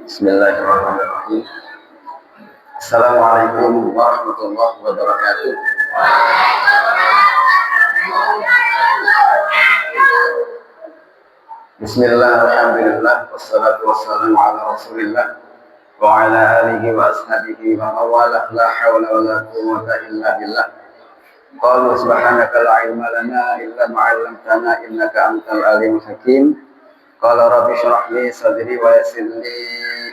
Bismillahirrahmanirrahim. Assalamualaikum warahmatullahi wabarakatuh. Bismillah, alhamdulillah, wassalatu wassalamu ala rasulillah wa ala alihi wa ashabihi wa mawalah, la hawla wa la quwwata illa billah. Qalu subhanaka la ilma lana illa ma 'allamtana innaka antal alimul hakim. Qala rabbi shrah li sadri wa yassir li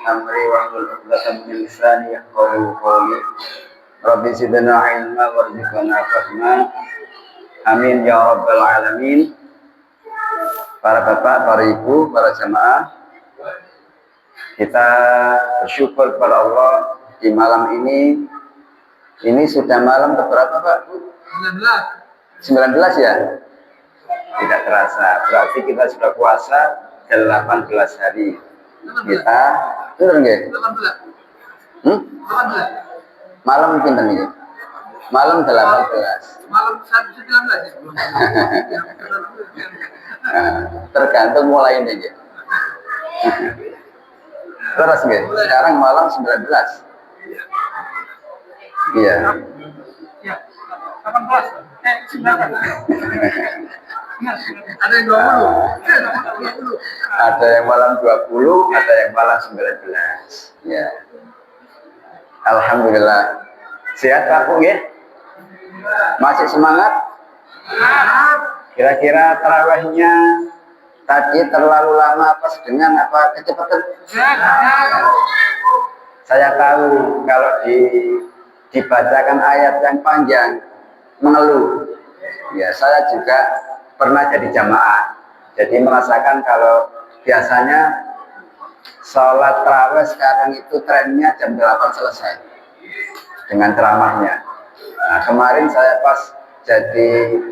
amri wahlul 'uqdatam min lisani yafqahu qawli. Rabbi zidna ilma warzuqna fahma. Amin ya rabbal alamin. Para bapak, para ibu, para jamaah, kita bersyukur kepada Allah di malam ini. Ini sudah malam keberapa, Pak? 19 ya? Tidak terasa. Berarti kita sudah puasa 18 hari. Kita, benar nggak? 18. Malam mungkin nih. Malam 18. Malam 19 ya? Tergantung mulai ini ya. Terus nggak? Sekarang malam 19. Iya. Ya, 18. 19. Ada yang 20. Ada yang malam 20, ada yang malam 19. Ya. Alhamdulillah. Sehat Pak Bu ya? Masih semangat? Kira-kira tarawihnya tadi terlalu lama apa sedengan apa kecepatan? Saya tahu kalau dibacakan ayat yang panjang mengeluh. Ya, saya juga pernah jadi jamaah. Jadi merasakan kalau biasanya sholat tarawih sekarang itu trennya jam 8 selesai dengan ceramahnya. Nah, kemarin saya pas jadi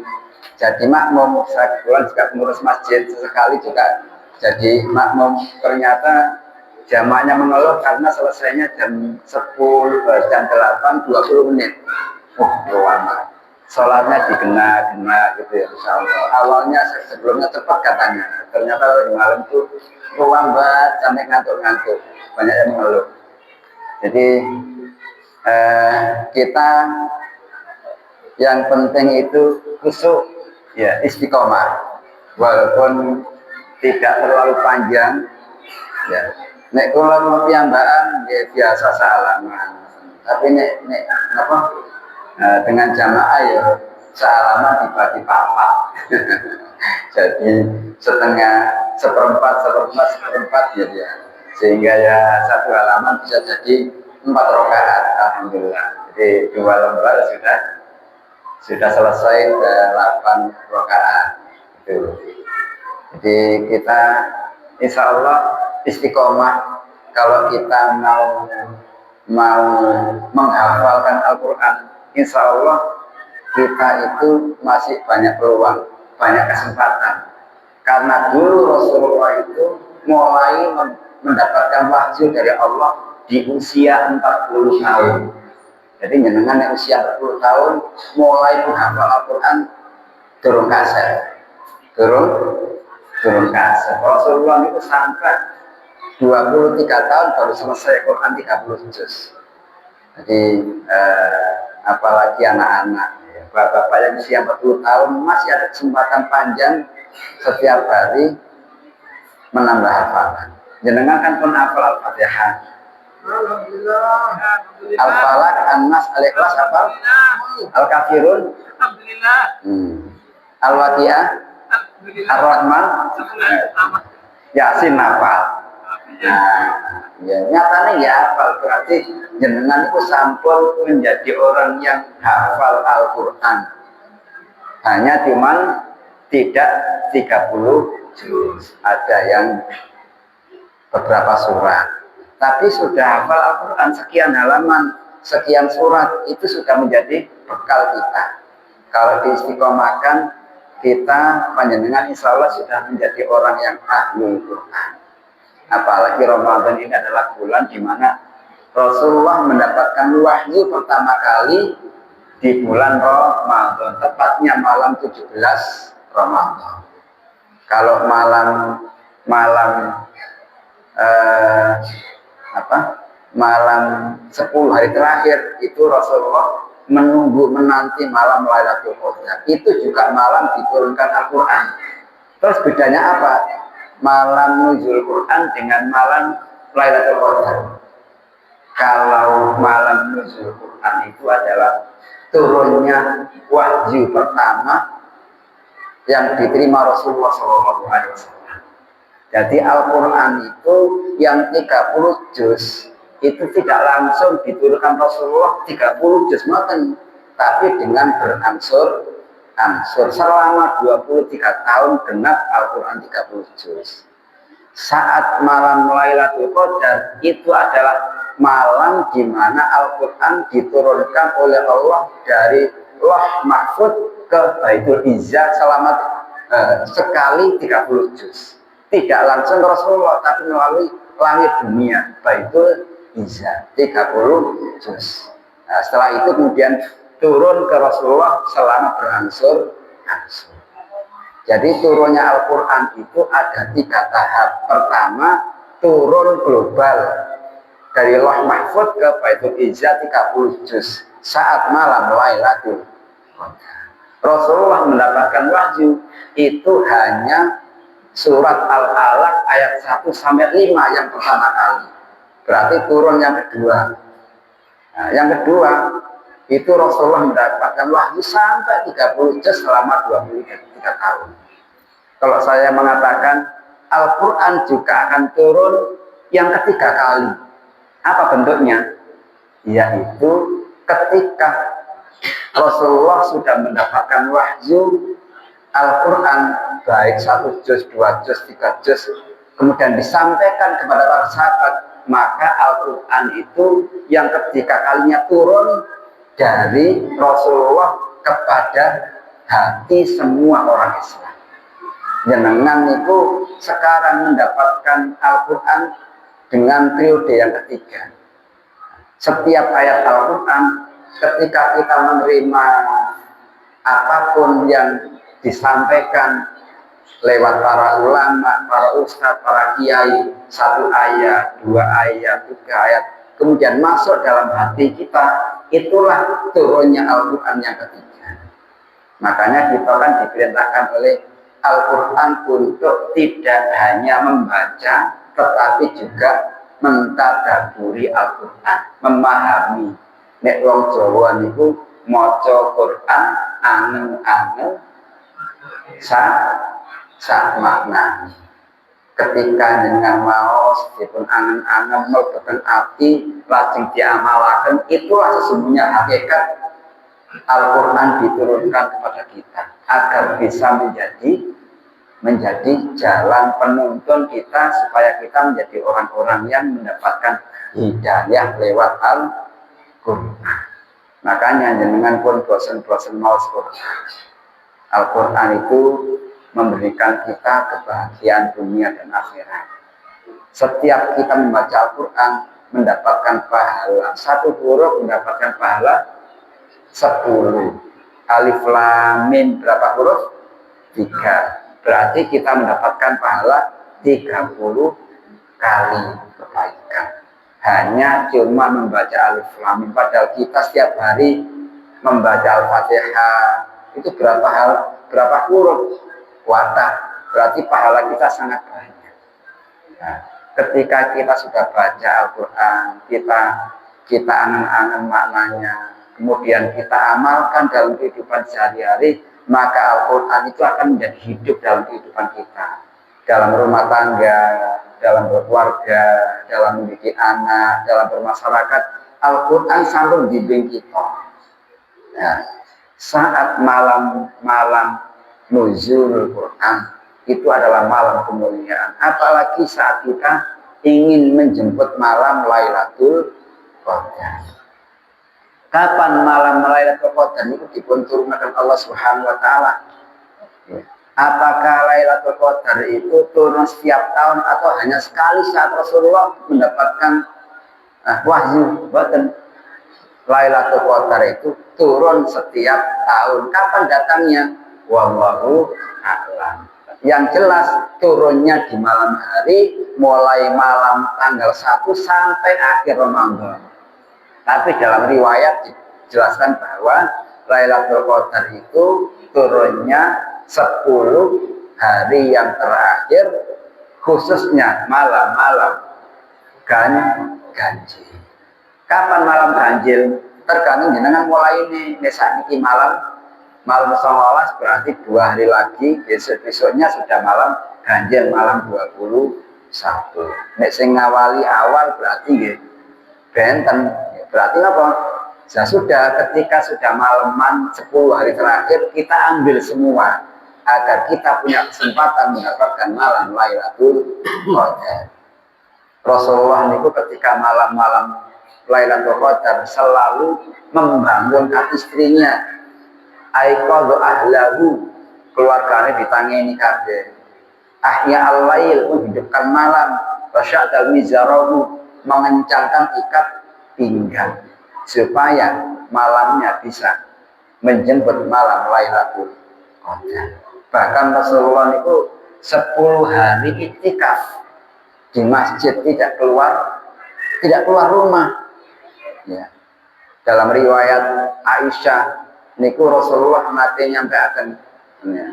makmum, saya kebetulan juga pengurus masjid, sesekali juga jadi makmum. Ternyata jamaahnya mengeluh karena selesainya jam 8, 20 menit. Lama. Sholatnya digena gitu ya, insya Allah. Awalnya sebelumnya cepat katanya, ternyata di malam itu lambat sampai ngantuk-ngantuk, banyak yang mengeluh. Jadi kita yang penting itu khusyuk, ya istiqomah, walaupun tidak terlalu panjang. Ya, nek kula piyambakan ya biasa salaman, tapi nek apa? Dengan jamaah ya salaman dibagi papat. Jadi seperempat ya, sehingga ya satu halaman bisa jadi 4 rakaat. Alhamdulillah. Jadi 2 lembar sudah selesai 8 rakaat. Jadi kita insya Allah istiqomah. Kalau kita mau menghafalkan Al-Quran, insya Allah kita itu masih banyak peluang, banyak kesempatan. Karena dulu Rasulullah itu mulai mendapatkan wahyu dari Allah di usia 40 tahun. Jadi jenengan yang usia 40 tahun mulai menghafal Al-Quran turun kaset. Rasulullah itu sampai 23 tahun baru selesai Quran 30 juz. Jadi apalagi anak-anak, ya, bapak-bapak yang usia 40 tahun masih ada kesempatan panjang setiap hari menambah hafalan. Jenengan kan pun hafal Al-Fatihah, Al-Falaq, An-Nas, Al-Ikhlas, apa? Al-Kafirun, Al-Waqiah, Ar-Rahman, Yasin hafal. Ya, nyatanya ya hafal, berarti jenengan itu sampun menjadi orang yang hafal Al-Quran. Hanya cuman tidak 30 juz, ada yang beberapa surat. Tapi sudah hafal Al-Quran sekian halaman, sekian surat, itu sudah menjadi bekal kita. Kalau diistiqomahkan, kita panjenengan insya Allah sudah menjadi orang yang ahli Quran. Apalagi Ramadan ini adalah bulan di mana Rasulullah mendapatkan wahyu pertama kali di bulan Ramadan, tepatnya malam 17 Ramadan. Kalau malam malam 10 hari terakhir itu Rasulullah menanti malam Lailatul Qadar. Itu juga malam diturunkan Al-Quran. Terus bedanya apa? Malam nuzul Quran dengan malam Lailatul Qadar. Kalau malam nuzul Quran itu adalah turunnya wahyu pertama yang diterima Rasulullah SAW. Jadi Al-Quran itu yang 30 juz itu tidak langsung diturunkan Rasulullah 30 juz tapi dengan berangsur-angsur selama 23 tahun genap Al-Quran 30 juz. Saat malam Lailatul Qadar itu adalah malam di mana Al-Quran diturunkan oleh Allah dari Lauh Mahfuz ke Baitul Izzah selama sekali 30 juz. Tidak langsung ke Rasulullah tapi melalui langit dunia Baitul Izzah 30 juz. Nah, setelah itu kemudian turun ke Rasulullah selama berangsur-angsur. Jadi turunnya Al-Quran itu ada 3 tahap. Pertama, turun global dari Lauh Mahfuz ke Baitul Izzah 30 juz saat malam Lailatul Qadar. Rasulullah mendapatkan wahyu itu hanya surat Al-Alaq ayat 1 sampai 5 yang pertama kali. Berarti turun yang kedua. Nah, yang kedua itu Rasulullah mendapatkan wahyu sampai 30 juz selama 23 tahun. Kalau saya mengatakan Al-Quran juga akan turun yang ketiga kali. Apa bentuknya? Yaitu ketika Rasulullah sudah mendapatkan wahyu Al-Quran baik 1 juz, 2 juz, 3 juz, kemudian disampaikan kepada para sahabat, maka Al-Quran itu yang ketiga kalinya turun dari Rasulullah kepada hati semua orang Islam. Jenengan itu sekarang mendapatkan Al-Quran dengan periode yang ketiga. Setiap ayat Al-Quran ketika kita menerima apapun yang disampaikan lewat para ulama, para ustadz, para kiai, 1 ayat, 2 ayat, 3 ayat, kemudian masuk dalam hati kita, itulah turunnya Al-Quran yang ketiga. Makanya kita kan diperintahkan oleh Al-Quran untuk tidak hanya membaca, tetapi juga mentadaburi Al-Quran, memahami. Nek wong Jawa niku maca Quran angen-angen sak makna. Ketika dengan mau meskipun angen-angen mlebu ati lajeng diamalaken, itulah sesungguhnya hakikat Al-Quran diturunkan kepada kita agar bisa menjadi jalan penuntun kita supaya kita menjadi orang-orang yang mendapatkan hidayah lewat Al-Quran. Makanya jenengan pun bosan-bosan mau Quran. Al-Quran itu memberikan kita kebahagiaan dunia dan akhirat. Setiap kita membaca Al-Quran mendapatkan pahala. 1 huruf mendapatkan pahala 10. Alif Lam Mim berapa huruf? 3. Berarti kita mendapatkan pahala 30 kali kebaikan. Hanya cuma membaca Alif Lam Mim. Padahal kita setiap hari membaca Al-Fatihah itu berapa huruf? Watah. Berarti pahala kita sangat banyak. Nah, ketika kita sudah baca Al-Quran, kita angan-angan maknanya, kemudian kita amalkan dalam kehidupan sehari-hari, maka Al-Quran itu akan menjadi hidup dalam kehidupan kita, dalam rumah tangga, dalam berkeluarga, dalam memiliki anak, dalam bermasyarakat. Al-Quran selalu membimbing kita. Nah, saat malam nuzul Quran itu adalah malam kemuliaan. Apalagi saat kita ingin menjemput malam Lailatul Qadar. Kapan malam Lailatul Qadar itu diturunkan Allah Subhanahu wa taala? Apakah Lailatul Qadar itu turun setiap tahun atau hanya sekali saat Rasulullah mendapatkan wahyu? Boten. Lailatul Qadar itu turun setiap tahun. Kapan datangnya? Wallahu a'lam. Yang jelas turunnya di malam hari, mulai malam tanggal 1 sampai akhir Ramadan. Tapi dalam riwayat dijelaskan bahwa Lailatul Qadar itu turunnya 10 hari yang terakhir, khususnya malam-malam ganjil. Kapan malam ganjil? Tergantung jenengan mulai ini niki malam 19 berarti 2 hari lagi, besoknya sudah malam ganjil malam 21. Nek sing ngawali awal berarti nggih benten. Berarti apa? Ya sudah, ketika sudah malaman 10 hari terakhir, kita ambil semua agar kita punya kesempatan mendapatkan malam Lailatul Qadar. Rasulullah niku ketika malam-malam Lailatul Qadar selalu membangunkan istrinya, aiqadhu ahlahu, keluarganya ditangani kabeh. Ahya al-lail, menghidupkan malam, wasya'dal mizarahu, mengencangkan ikat pinggang supaya malamnya bisa menjemput malam Lailatul Qadar. Bahkan Rasulullah itu 10 hari iktikaf di masjid, tidak keluar rumah. Ya. Dalam riwayat Aisyah niku Rasulullah nate nyampe akan ya.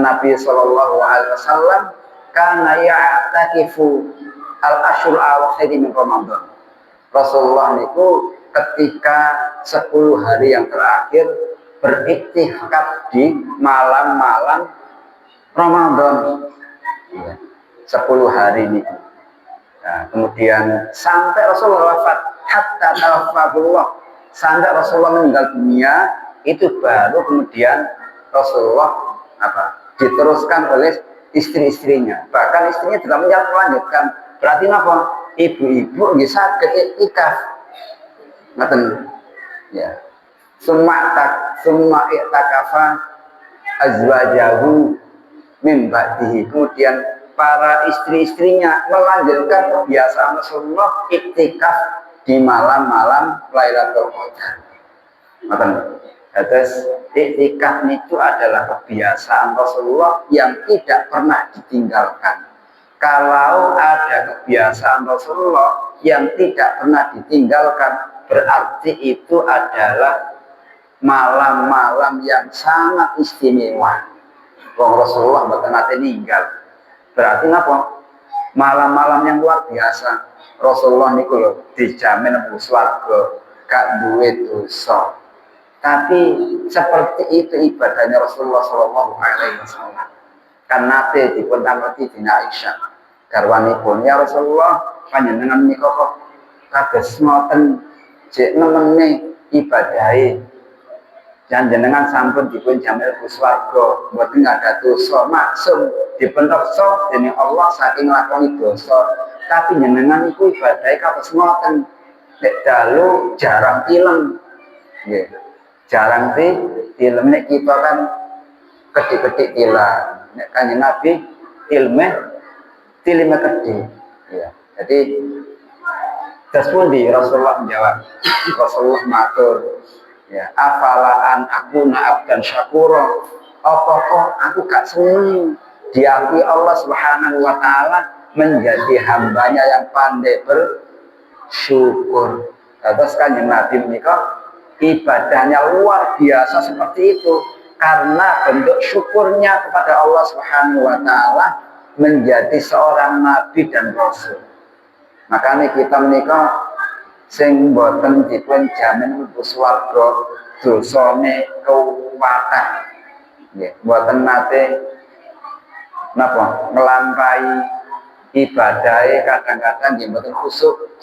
Nabi sallallahu alaihi wasallam kana ya'takifu al-ashhur al-akhir min Ramadan. Rasulullah niku ketika 10 hari yang terakhir beriktikaf di malam-malam Ramadan. Ya. 10 hari ini. Nah, kemudian sampai Rasulullah wafat, hatta tawaffahullah, sampai Rasulullah meninggal dunia, itu baru kemudian Rasulullah diteruskan oleh istri-istrinya. Bahkan istrinya juga melanjutkan. Berarti apa? Ibu-ibu bisa iktikaf. Ngaten. Ya. Summa i'takafa azwajahu min ba'dihi. Kemudian para istri-istrinya melanjutkan kebiasaan Rasulullah iktikaf di malam-malam Lailatul Qadar. Terus iktikaf itu adalah kebiasaan Rasulullah yang tidak pernah ditinggalkan. Kalau ada kebiasaan Rasulullah yang tidak pernah ditinggalkan, berarti itu adalah malam-malam yang sangat istimewa. Rasulullah mboten nate ninggal. Berarti apa? Malam-malam yang luar biasa. Rasulullah niku lho dijamin mlebu swarga, gak duwe dosa. Tapi seperti itu ibadahnya Rasulullah sallallahu alaihi wasallam. Kan nate dipun tameti Dina Aisyah. Garwanipun, ya Rasulullah, panjenengan nika kok kados ngoten jek nemene ibadahe. Dan jenengan sampun dipun jamil swarga, mboten ada dosa, maksum dipun reksa dening Allah saking lakoni dosa. Tapi jenengan iku ibadahe kados ngoten, nek dalu jarang tilem. Nggih. Jarang tilem, nek kita kan kedik-kedik tilang. Nek Kanjeng Nabi tilme kedhi. Ya. Jadi terus pundi Rasulullah menjawab. Rasulullah matur, ya, afalaan aku abdan syakura, apakah aku gak seneng diakui Allah Subhanahu wa taala menjadi hambanya yang pandai bersyukur. Terus Kanjeng Nabi menikah ibadahnya luar biasa seperti itu karena bentuk syukurnya kepada Allah Subhanahu wa taala menjadi seorang nabi dan rasul. Makanya kita menikah sing boten dipun jamin mlebu swarga, dosane kuwatah. Nggih, boten nate napa nglampahi ibadahe kadang-kadang nggih boten khusyuk.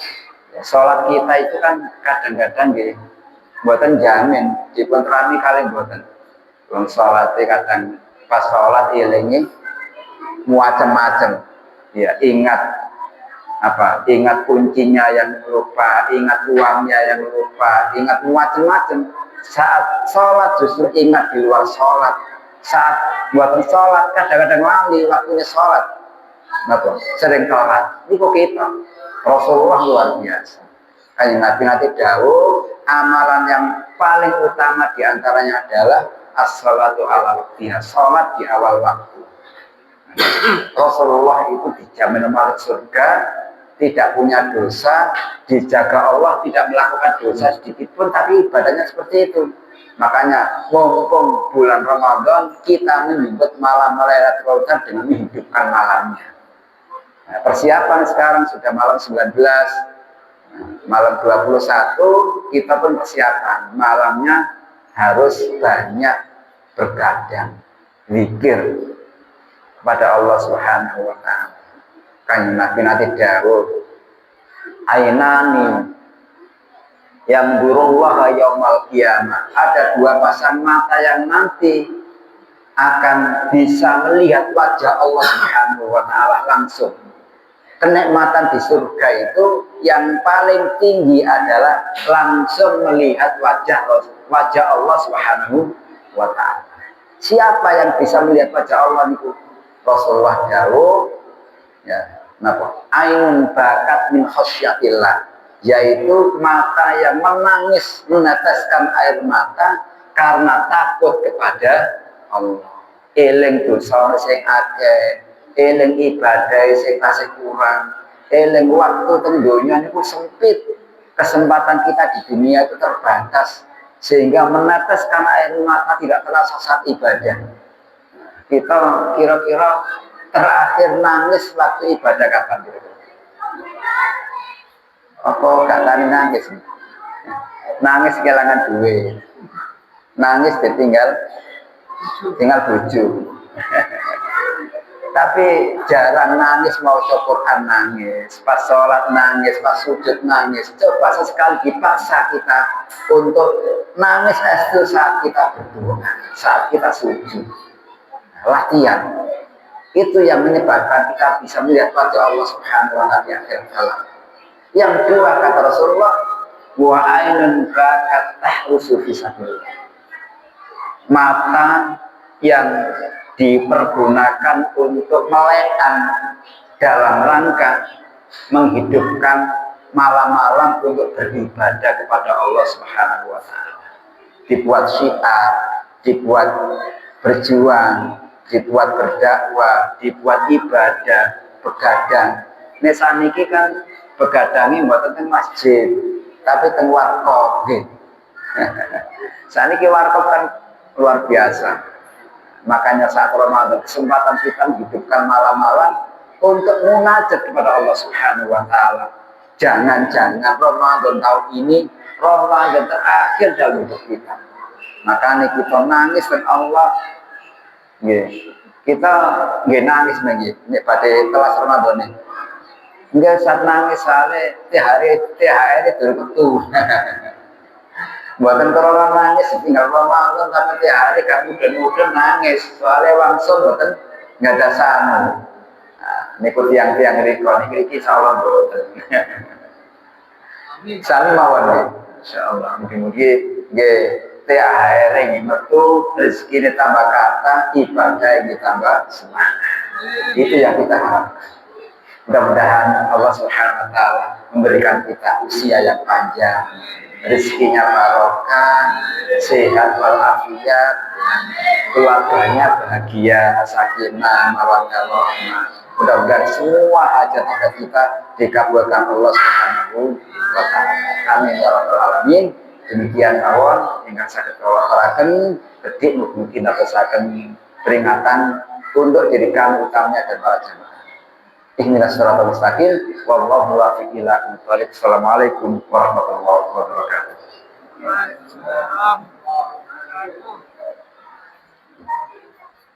Salat kita itu kan kadang-kadang nggih boten jamin dipun terani kalih boten. Wong salate kadang pas salat elinge macam-macam. Ya, ingat kuncinya yang lupa, ingat uangnya yang lupa, ingat macam-macam. Saat sholat justru ingat di luar sholat. Saat buat sholat kadang-kadang lali waktunya sholat. Kenapa? Sering sholat. Ini kok kita Rasulullah luar biasa. Kanjeng Nabi nanti dawuh, amalan yang paling utama diantaranya adalah as-sholatu ala waktiha, sholat di awal waktu. Rasulullah itu dijamin masuk surga, tidak punya dosa, dijaga Allah, tidak melakukan dosa sedikit pun, tapi ibadahnya seperti itu. Makanya mumpung bulan Ramadan kita menyebut malam Lailatul Qadar dengan menghidupkan malamnya. Nah, persiapan sekarang sudah malam 19, malam 21 kita pun persiapan malamnya harus banyak bergadang, zikir kepada Allah Subhanahu wa taala. Kan Nabi nanti dawuh, ainani yang burullah yaumal qiyamah. Ada dua pasang mata yang nanti akan bisa melihat wajah Allah Subhanahu wa taala langsung. Kenikmatan di surga itu yang paling tinggi adalah langsung melihat wajah Allah Subhanahu wa taala. Siapa yang bisa melihat wajah Allah itu? Rasulullah dawuh, ya, napa? Ainun bakat min khasyatillah, yaitu mata yang menangis, meneteskan air mata karena takut kepada Allah. Eling dosa sing akeh, eling ibadah sing tasih kurang, eling waktu teng donya niku sempit. Kesempatan kita di dunia itu terbatas sehingga meneteskan air mata tidak terasa saat ibadah. Kita kira-kira terakhir nangis waktu ibadah kapan kira-kira? Apa gak tani nangis? Nangis kehilangan duit, nangis ditinggal bojo. Tapi jarang nangis mau Quran nangis, pas sholat nangis, pas sujud nangis. Coba sesekali dipaksa kita untuk nangis itu saat kita berdoa, saat kita sujud. Latihan itu yang menyebabkan kita bisa melihat wajah Allah Subhanahu wa taala di akhir kalam. Yang kedua kata Rasulullah, wa ainun bakat tahrusu fi sabilillah. Mata yang dipergunakan untuk melekan dalam rangka menghidupkan malam-malam untuk beribadah kepada Allah Subhanahu wa taala. Dibuat syiar, dibuat berjuang, dibuat berdakwah, dibuat ibadah, begadang. Ini saniki kan begadangi mboten teng masjid, tapi teng warkop nggih. Saniki warkop kan luar biasa. Makanya saat Ramadan kesempatan kita menghidupkan malam-malam untuk munajat kepada Allah Subhanahu wa taala. Jangan-jangan Ramadan tahun ini Ramadan terakhir dalam hidup kita. Makanya kita nangis dengan Allah. Kita nggih nangis nggih nek badhe kelas Ramadan iki. Nggih saat nangis sale THR itu metu. Buatan corona nangis tinggal Ramadan tapi THR kan udah nangis soalnya langsung buatan nggak ada sana. Nah, niku tiang-tiang riko niki insyaallah boten. Sami mawon nggih. Insyaallah mugi-mugi nggih THR ini metu, rezeki ini tambah kata, ibadah ini tambah semangat. Itu yang kita harapkan. Mudah-mudahan Allah Subhanahu wa taala memberikan kita usia yang panjang, rezekinya barokah, sehat walafiat, keluarganya bahagia, sakinah, mawaddah warahmah. Mudah-mudahan semua hajat-hajat kita dikabulkan Allah Subhanahu wa taala. Amin ya rabbal alamin. Demikian kawan ingkang saged kula aturaken kedik mugi dadosaken peringatan untuk diri kami utamanya dan para jamaah. Ihdinas siratal mustaqim wallahu muwaffiq ila aqwamit thoriq. Assalamualaikum warahmatullahi wabarakatuh.